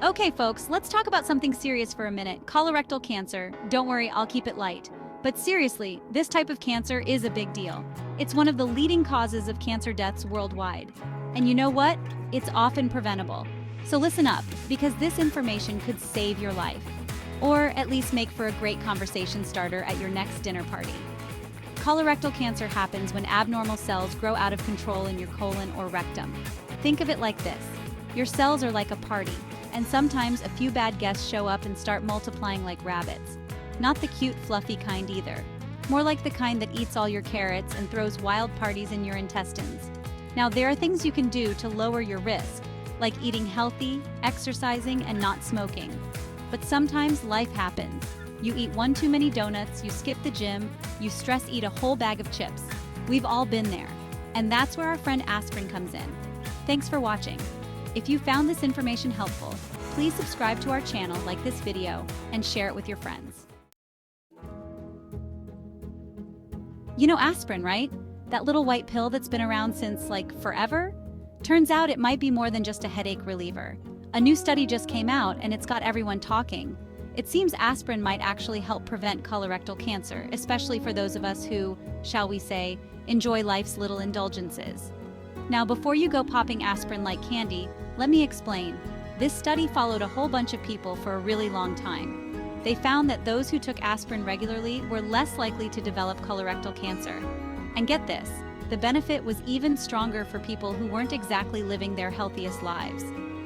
Okay, folks, let's talk about something serious for a minute. Colorectal cancer. Don't worry, I'll keep it light. But seriously, this type of cancer is a big deal. It's one of the leading causes of cancer deaths worldwide. And you know what? It's often preventable. So listen up, because this information could save your life. Or at least make for a great conversation starter at your next dinner party. Colorectal cancer happens when abnormal cells grow out of control in your colon or rectum. Think of it like this. Your cells are like a party, and sometimes a few bad guests show up and start multiplying like rabbits. Not the cute, fluffy kind either. More like the kind that eats all your carrots and throws wild parties in your intestines. Now, there are things you can do to lower your risk, like eating healthy, exercising, and not smoking. But sometimes life happens. You eat one too many donuts, you skip the gym, you stress eat a whole bag of chips. We've all been there. And that's where our friend Aspirin comes in. Thanks for watching. If you found this information helpful, please subscribe to our channel, like this video, and share it with your friends. You know aspirin, right? That little white pill that's been around since, forever? Turns out it might be more than just a headache reliever. A new study just came out and it's got everyone talking. It seems aspirin might actually help prevent colorectal cancer, especially for those of us who, shall we say, enjoy life's little indulgences. Now, before you go popping aspirin like candy, let me explain. This study followed a whole bunch of people for a really long time. They found that those who took aspirin regularly were less likely to develop colorectal cancer. And get this, the benefit was even stronger for people who weren't exactly living their healthiest lives.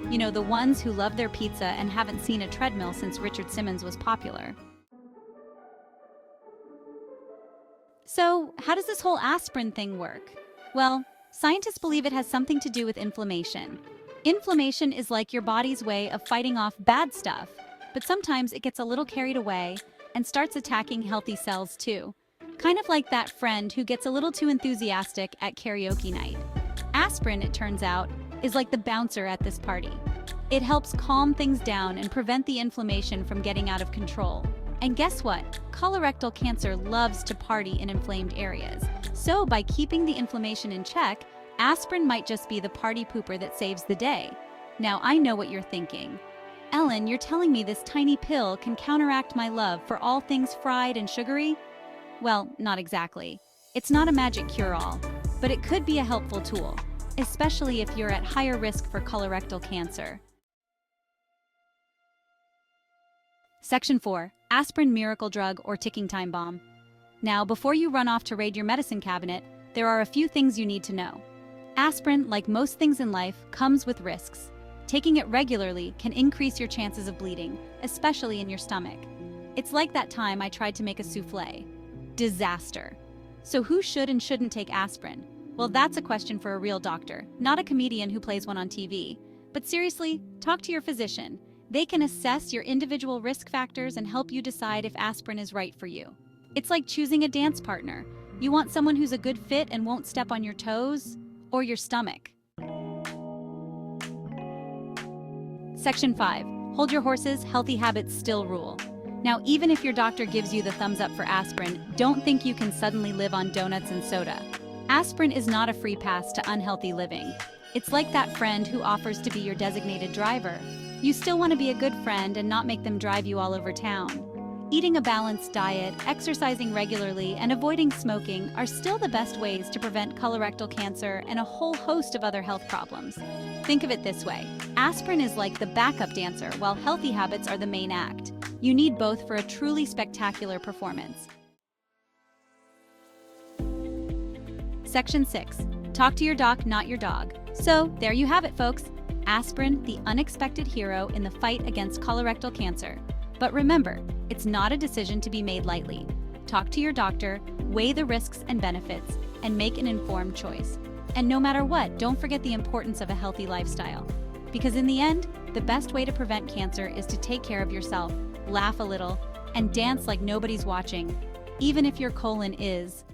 You know, the ones who love their pizza and haven't seen a treadmill since Richard Simmons was popular. So, how does this whole aspirin thing work? Well, scientists believe it has something to do with inflammation. Inflammation is like your body's way of fighting off bad stuff, but sometimes it gets a little carried away and starts attacking healthy cells too. Kind of like that friend who gets a little too enthusiastic at karaoke night. Aspirin, it turns out, is like the bouncer at this party. It helps calm things down and prevent the inflammation from getting out of control. And guess what? Colorectal cancer loves to party in inflamed areas. So by keeping the inflammation in check, aspirin might just be the party pooper that saves the day. Now I know what you're thinking. Ellen, you're telling me this tiny pill can counteract my love for all things fried and sugary? Well, not exactly. It's not a magic cure-all, but it could be a helpful tool, especially if you're at higher risk for colorectal cancer. Section 4. Aspirin miracle drug or ticking time bomb. Now, before you run off to raid your medicine cabinet, there are a few things you need to know. Aspirin, like most things in life, comes with risks. Taking it regularly can increase your chances of bleeding, especially in your stomach. It's like that time I tried to make a souffle. Disaster. So who should and shouldn't take aspirin? Well, that's a question for a real doctor, not a comedian who plays one on TV. But seriously, talk to your physician. They can assess your individual risk factors and help you decide if aspirin is right for you. It's like choosing a dance partner. You want someone who's a good fit and won't step on your toes or your stomach. Section 5. Hold your horses, healthy habits still rule. Now, even if your doctor gives you the thumbs up for aspirin, don't think you can suddenly live on donuts and soda. Aspirin is not a free pass to unhealthy living. It's like that friend who offers to be your designated driver. You still want to be a good friend and not make them drive you all over town. Eating a balanced diet, exercising regularly, and avoiding smoking are still the best ways to prevent colorectal cancer and a whole host of other health problems. Think of it this way. Aspirin is like the backup dancer, while healthy habits are the main act. You need both for a truly spectacular performance. Section 6. Talk to your doc, not your dog. So, there you have it, folks. Aspirin, the unexpected hero in the fight against colorectal cancer. But remember, it's not a decision to be made lightly. Talk to your doctor, weigh the risks and benefits, and make an informed choice. And no matter what, don't forget the importance of a healthy lifestyle. Because in the end, the best way to prevent cancer is to take care of yourself, laugh a little, and dance like nobody's watching, even if your colon is